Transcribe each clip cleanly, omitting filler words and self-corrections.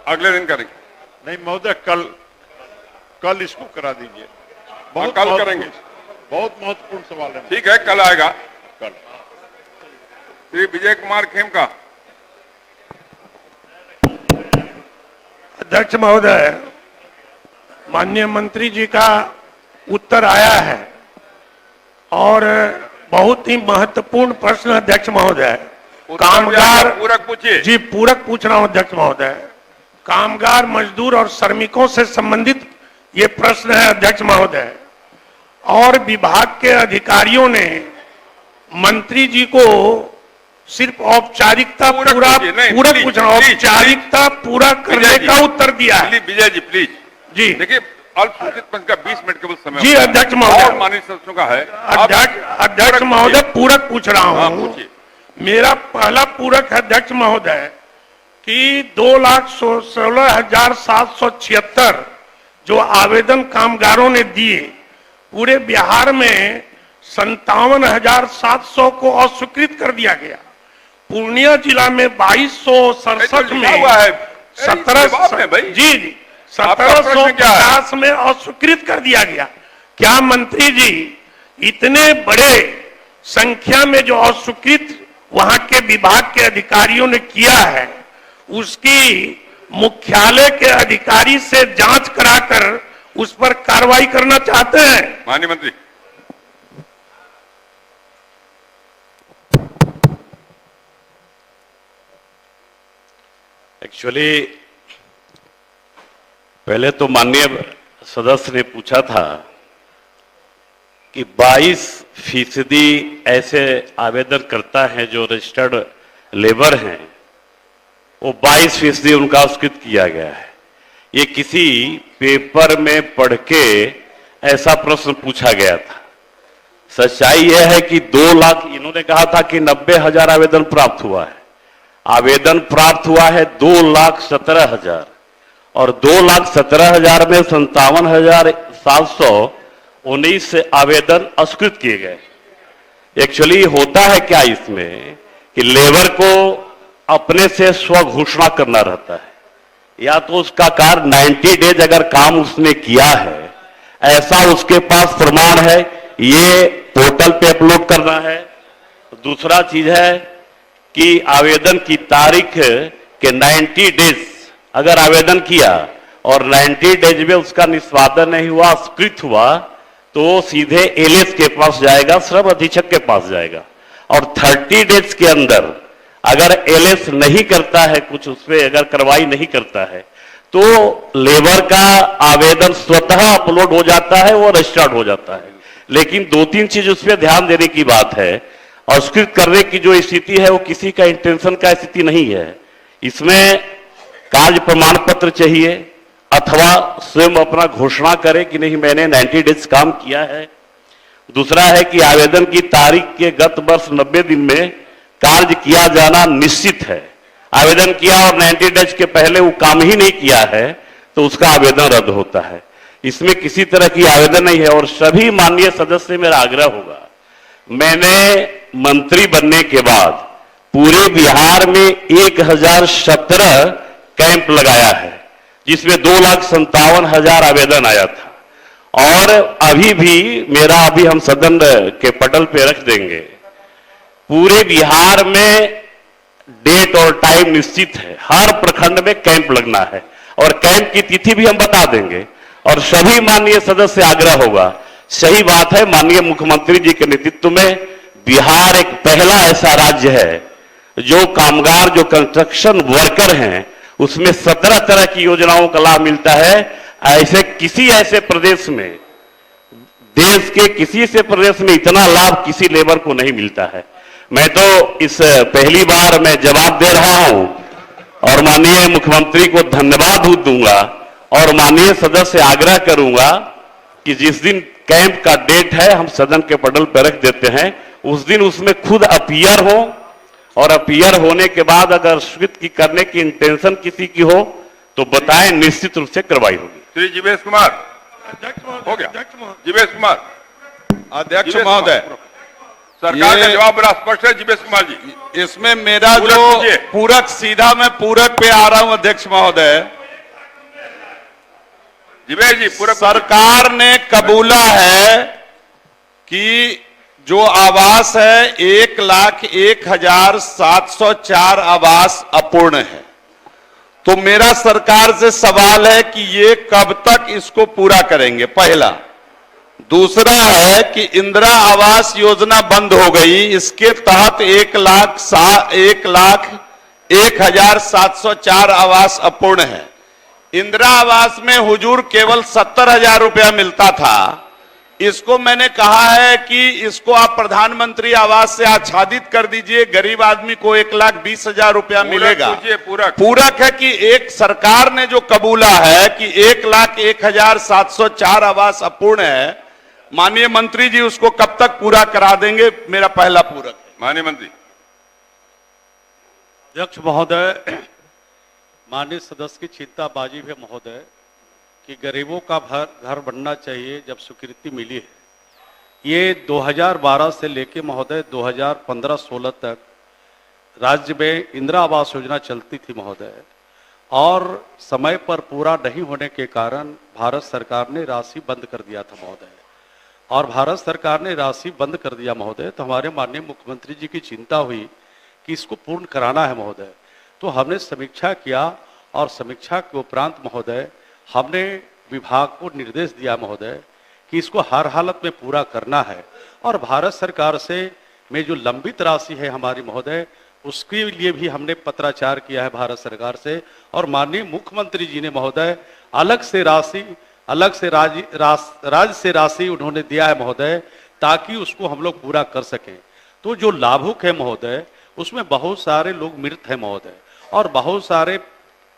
अगले दिन करेंगे। नहीं महोदय, कल इसको करा दीजिए। कल करेंगे। बहुत महत्वपूर्ण सवाल है। ठीक है, कल आएगा। कल श्री विजय कुमार खेमका। अध्यक्ष महोदय, माननीय मंत्री जी का उत्तर आया है और बहुत ही महत्वपूर्ण प्रश्न। अध्यक्ष महोदय, कामगार पूरक पूछिए। जी, पूरक पूछ रहा हूं अध्यक्ष महोदय। कामगार, मजदूर और श्रमिकों से संबंधित ये प्रश्न है अध्यक्छ महोदय। और विभाग के अधिकारियों ने मंत्री जी को सिर्फ औपचारिकता पूरा पूछ रहा हूं, औपचारिकता पूरा करने का उत्तर दिया है। विजय जी प्लीज जी देखिए, अल्पसूचित पंच का 20 मिनट केवल समय जी अध्यक्ष महोदय, और माननीय सदस्यों का है। अध्यक्ष महोदय पूरक पूछ रहा हूं। पूछिए। मेरा पहला पूरक है अध्यक्ष महोदय कि 2,16,776 जो आवेदन कामगारों ने दिए, पूरे बिहार में 57,700 को अस्वीकृत कर दिया गया। पूर्णिया जिला में 2267 में 1750 में अस्वीकृत कर दिया गया। क्या मंत्री जी, इतने बड़े संख्या में जो अस्वीकृत वहां के विभाग के अधिकारियों ने किया है, उसकी मुख्यालय के अधिकारी से जांच कराकर उस पर कार्रवाई करना चाहते हैं? माननीय मंत्री। एक्चुअली पहले तो माननीय सदस्य ने पूछा था कि 22% ऐसे आवेदन करता है जो रजिस्टर्ड लेबर हैं, वो 22% उनका अस्वीकृत किया गया है। ये किसी पेपर में पढ़ के ऐसा प्रश्न पूछा गया था। सच्चाई यह है कि 2 लाख, इन्होंने कहा था कि 90,000 आवेदन प्राप्त हुआ है। आवेदन प्राप्त हुआ है 2,17,000 और 2,17,000 में 57,719 आवेदन अस्वीकृत किए गए। एक्चुअली होता है क्या इसमें कि लेबर को अपने से स्व घोषणा करना रहता है, या तो उसका कार्य 90 डेज अगर काम उसने किया है, ऐसा उसके पास प्रमाण है, ये पोर्टल पे अपलोड करना है। दूसरा चीज है कि आवेदन की तारीख के 90 डेज अगर आवेदन किया और 90 डेज में उसका निष्पादन नहीं हुआ, अस्वीकृत हुआ, तो सीधे एलएस के पास जाएगा, श्रम अधीक्षक के पास जाएगा। और 30 डेज के अंदर अगर एलएस नहीं करता है, कुछ उसमें अगर कार्रवाई नहीं करता है, तो लेबर का आवेदन स्वतः अपलोड हो जाता है, वो रजिस्टर्ड हो जाता है। लेकिन 2-3 चीज उसमें ध्यान देने की बात है। अस्वीकृत करने की जो स्थिति है वो किसी का इंटेंशन का स्थिति नहीं है। इसमें कार्य प्रमाण पत्र चाहिए अथवा स्वयं अपना घोषणा करे कि नहीं मैंने 90 डेज काम किया है। दूसरा है कि आवेदन की तारीख के गत वर्ष 90 दिन में कार्य किया जाना निश्चित है। आवेदन किया और 90 डेज के पहले वो काम ही नहीं किया है तो उसका आवेदन रद्द होता है। इसमें किसी तरह की आवेदन नहीं है। और सभी माननीय सदस्य से मेरा आग्रह होगा, मैंने मंत्री बनने के बाद पूरे बिहार में 1017 कैंप लगाया है, जिसमें 2,57,000 आवेदन आया था। और अभी भी मेरा, अभी हम सदन के पटल पे रख देंगे, पूरे बिहार में डेट और टाइम निश्चित है। हर प्रखंड में कैंप लगना है और कैंप की तिथि भी हम बता देंगे। और सभी माननीय सदस्य से आग्रह होगा, सही बात है, माननीय मुख्यमंत्री जी के नेतृत्व में बिहार एक पहला ऐसा राज्य है जो कामगार, जो कंस्ट्रक्शन वर्कर हैं, उसमें 17 तरह की योजनाओं का लाभ मिलता है। ऐसे किसी ऐसे प्रदेश में, देश के किसी से प्रदेश में इतना लाभ किसी लेबर को नहीं मिलता है। मैं तो इस पहली बार मैं जवाब दे रहा हूं और माननीय मुख्यमंत्री को धन्यवाद दूंगा और माननीय सदस्य से आग्रह करूंगा कि जिस दिन कैंप का डेट है हम सदन के पटल पर रख देते हैं, उस दिन उसमें खुद अपीयर हो और अपीयर होने के बाद अगर स्वीकृत की करने की इंटेंशन किसी की हो तो बताएं, निश्चित रूप से कार्रवाई होगी। श्री जीवेश कुमार। हो गया। जीवेश कुमार। अध्यक्ष महोदय, सरकार का जवाब बड़ा स्पष्ट है जीवेश कुमार जी। इसमें मेरा पूरक जो कीजिए। पूरक, सीधा मैं पूरक पे आ रहा हूं अध्यक्ष महोदय। जीवेश जी पूरक सरकार ने कबूला है कि जो आवास है 1,01,704 आवास अपूर्ण है। तो मेरा सरकार से सवाल है कि ये कब तक इसको पूरा करेंगे, पहला। दूसरा है कि इंदिरा आवास योजना बंद हो गई, इसके तहत 1,01,704 आवास अपूर्ण है। इंदिरा आवास में हुजूर केवल 70,000 रुपया मिलता था। इसको मैंने कहा है कि इसको आप प्रधानमंत्री आवास से आच्छादित कर दीजिए, गरीब आदमी को 1,20,000 रुपया मिलेगा। पूरक है कि एक सरकार ने जो कबूला है कि 1,01,704 आवास अपूर्ण है, माननीय मंत्री जी उसको कब तक पूरा करा देंगे, मेरा पहला पूरक है। माननीय मंत्री। अध्यक्ष महोदय, माननीय सदस्य की चिंता वाजिब है महोदय कि गरीबों का घर बनना चाहिए जब स्वीकृति मिली है। ये 2012 से लेके महोदय 2015-16 तक राज्य में इंदिरा आवास योजना चलती थी महोदय, और समय पर पूरा नहीं होने के कारण भारत सरकार ने राशि बंद कर दिया था महोदय। और भारत सरकार ने राशि बंद कर दिया महोदय, तो हमारे माननीय मुख्यमंत्री जी की चिंता हुई कि इसको पूर्ण कराना है महोदय। तो हमने समीक्षा किया और समीक्षा के उपरांत महोदय हमने विभाग को निर्देश दिया महोदय कि इसको हर हालत में पूरा करना है। और भारत सरकार से में जो लंबित राशि है हमारी महोदय, उसके लिए भी हमने पत्राचार किया है भारत सरकार से। और माननीय मुख्यमंत्री जी ने महोदय अलग से राज्य से राशि उन्होंने दिया है महोदय, ताकि उसको हम लोग पूरा कर सकें। तो जो लाभुक है महोदय, उसमें बहुत सारे लोग मृत हैं महोदय, और बहुत सारे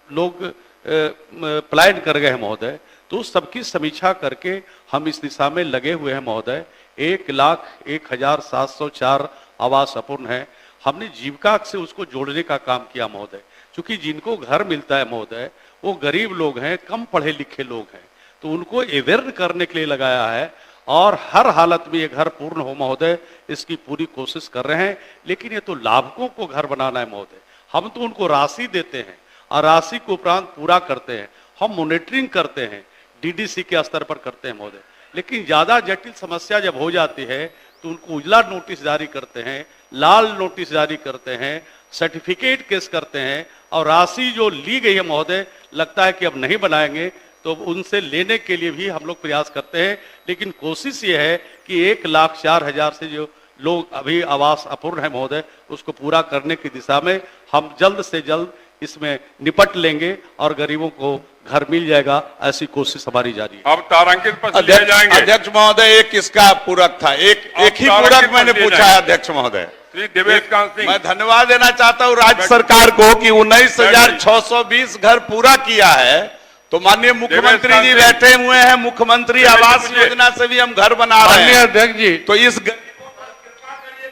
लोग पलायन कर गए हैं महोदय। तो सबकी समीक्षा करके हम इस दिशा में लगे हुए हैं महोदय। 1,01,704 आवास अपूर्ण है। हमने जीविका से उसको जोड़ने का काम किया महोदय, क्योंकि जिनको घर मिलता है महोदय वो गरीब लोग हैं, कम पढ़े लिखे लोग हैं, तो उनको अवेयर करने के लिए लगाया है। और हर हालत में ये घर पूर्ण हो महोदय, इसकी पूरी कोशिश कर रहे हैं। लेकिन ये तो लाभुकों को घर बनाना है महोदय, हम तो उनको राशि देते हैं और राशि को उपरांत पूरा करते हैं। हम मॉनिटरिंग करते हैं, डीडीसी के स्तर पर करते हैं महोदय। लेकिन ज्यादा जटिल समस्या जब हो जाती है तो उनको उजला नोटिस जारी करते हैं, लाल नोटिस जारी करते हैं, सर्टिफिकेट केस करते हैं, और राशि जो ली गई है महोदय लगता है कि अब नहीं बनाएंगे, तो उनसे लेने के लिए भी हम लोग प्रयास करते हैं। लेकिन कोशिश ये है कि 1,04,000 से जो लोग अभी आवास अपूर्ण है महोदय, उसको पूरा करने की दिशा में हम जल्द से जल्द इसमें निपट लेंगे और गरीबों को घर मिल जाएगा, ऐसी कोशिश हमारी जारी है। अब तारांकित प्रश्न लिए जाएंगे। अध्यक्ष महोदय, एक किसका पूरक था? एक ही पूरक मैंने पूछा है अध्यक्ष महोदय। श्री देवेश कांत सिंह। मैं धन्यवाद देना चाहता हूं राज्य सरकार को कि 19,620 घर पूरा किया है। तो माननीय मुख्यमंत्री जी बैठे हुए हैं, मुख्यमंत्री आवास योजना से भी हम घर बना रहे हैं अध्यक्ष जी। तो इस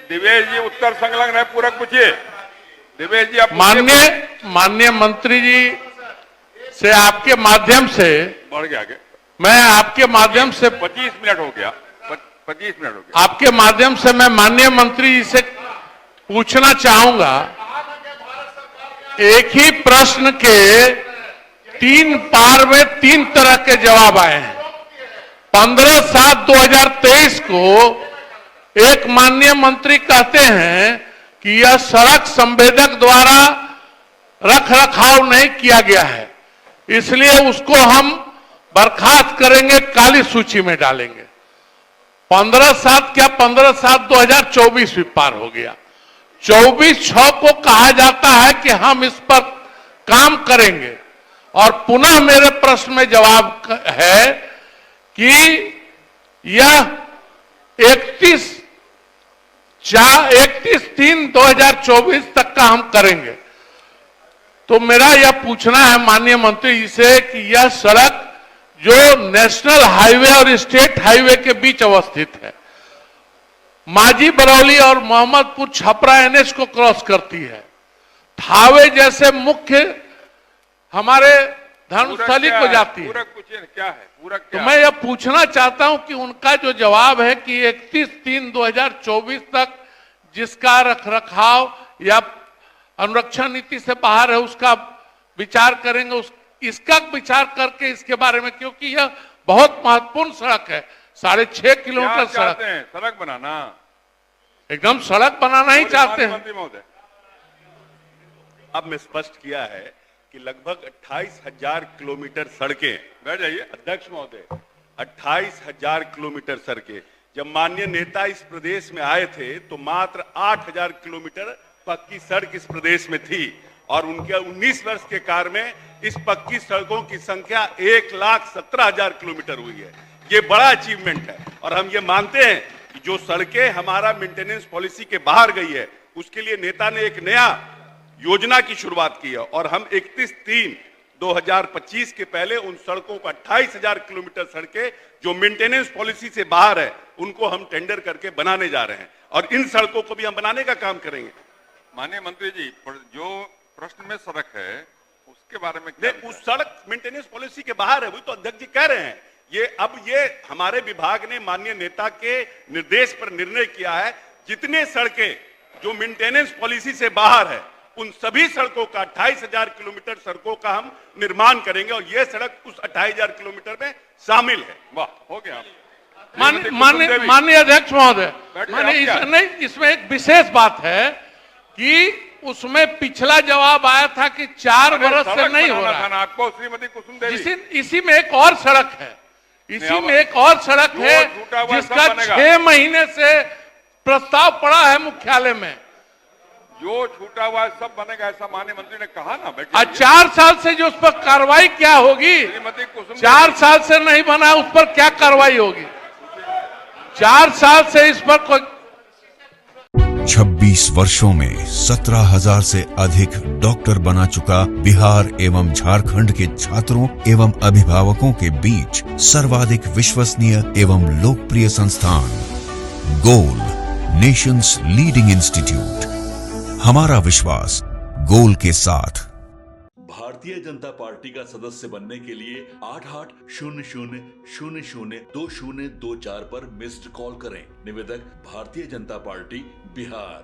दिवेश जी उत्तर संलग्न है, पूरक पूछिए। दिवेश जी आप माननीय मंत्री जी से आपके माध्यम से बढ़ गया आगे। मैं आपके माध्यम से 25 मिनट हो गया, 25 मिनट हो गया। आपके माध्यम से मैं माननीय मंत्री जी से पूछना चाहूंगा, एक ही प्रश्न के 3 पार में 3 तरह के जवाब आए हैं। 15/7/2023 को एक माननीय मंत्री कहते हैं कि यह सड़क संवेदक द्वारा रख रखाव नहीं किया गया है, इसलिए उसको हम बर्खास्त करेंगे, काली सूची में डालेंगे। 15/7 क्या 15/7/2024 भी पार हो गया। 24/6 को कहा जाता है कि हम इस पर काम करेंगे। और पुनः मेरे प्रश्न में जवाब है कि यह 31/3/2024 तक का हम करेंगे। तो मेरा यह पूछना है माननीय मंत्री जी से कि यह सड़क जो नेशनल हाईवे और स्टेट हाईवे के बीच अवस्थित है, माजी बरौली और मोहम्मदपुर छपरा एनएच को क्रॉस करती है, थावे जैसे मुख्य हमारे धर्मस्थली को जाती है। पूरक पूछिए ना, क्या है पूरक? तो क्या मैं यह पूछना चाहता हूं कि उनका जो जवाब है कि 31/3/2024 तक जिसका रखरखाव या अनुरक्षण नीति से बाहर है उसका विचार करेंगे, इसका विचार करके इसके बारे में, क्योंकि यह बहुत महत्वपूर्ण सड़क है, 6.5 किलोमीटर क्या सड़क, चाहते हैं? सड़क बनाना, एकदम सड़क बनाना ही चाहते हैं। मंत्री महोदय, अब मैं स्पष्ट किया है कि लगभग 28,000 किलोमीटर सड़कें, बैठ जाइए अध्यक्ष महोदय, 28,000 किलोमीटर सड़कें। जब माननीय नेता इस प्रदेश में आए थे तो मात्र 8,000 किलोमीटर पक्की सड़क इस प्रदेश में थी, और उनके 19 वर्ष के कार्य में इस पक्की सड़कों की संख्या 1,17,000 किलोमीटर हुई है। ये बड़ा अचीवमेंट है, और हम ये मानते हैं कि जो सड़कें हमारा मेंटेनेंस पॉलिसी के बाहर गई है उसके लिए नेता ने एक नया योजना की शुरुआत की है, और हम 31/3/2025 के पहले उन सड़कों को 28,000 किलोमीटर सड़कें जो मेंटेनेंस पॉलिसी से बाहर है उनको हम टेंडर करके बनाने जा रहे हैं, और इन सड़कों को भी हम बनाने का काम करेंगे। माननीय मंत्री जी, जो प्रश्न में सड़क है उसके बारे में नहीं, उस सड़क मेंटेनेंस पॉलिसी के बाहर है, वही तो अध्यक्ष जी कह रहे हैं। ये हमारे विभाग ने माननीय नेता के निर्देश पर निर्णय किया है, जितने सड़कें जो मेंटेनेंस पॉलिसी से बाहर है उन सभी सड़कों का 28,000 किलोमीटर सड़कों का हम निर्माण करेंगे, और यह सड़क उस 28,000 किलोमीटर में शामिल है। वाह, हो गया। माननीय अध्यक्ष महोदय, बैठिए, नहीं, इसमें एक विशेष बात है कि उसमें पिछला जवाब आया था कि 4 बरस से नहीं हो रहा है। आपको श्रीमती कुसुम देवी, इसी में एक और सड़क है, इसी में एक और सड़क है जिसका 6 महीने से प्रस्ताव पड़ा है मुख्यालय में। जो छूटा हुआ है सब बनेगा, ऐसा माननीय मंत्री ने कहा ना। बैठिए, और 4 साल से जो उस पर कार्रवाई क्या होगी, श्रीमती कुसुम 4 साल से नहीं बना उस पर क्या कार्रवाई होगी? 4 साल से इस पर कोई 26 वर्षों में 17,000 से अधिक डॉक्टर बना चुका बिहार एवं झारखंड के छात्रों एवं अभिभावकों के बीच सर्वाधिक विश्वसनीय एवं लोकप्रिय संस्थान गोल, नेशंस लीडिंग इंस्टीट्यूट। हमारा विश्वास गोल के साथ। भारतीय जनता पार्टी का सदस्य बनने के लिए 8800002024 पर मिस्ड कॉल करें। निवेदक भारतीय जनता पार्टी बिहार।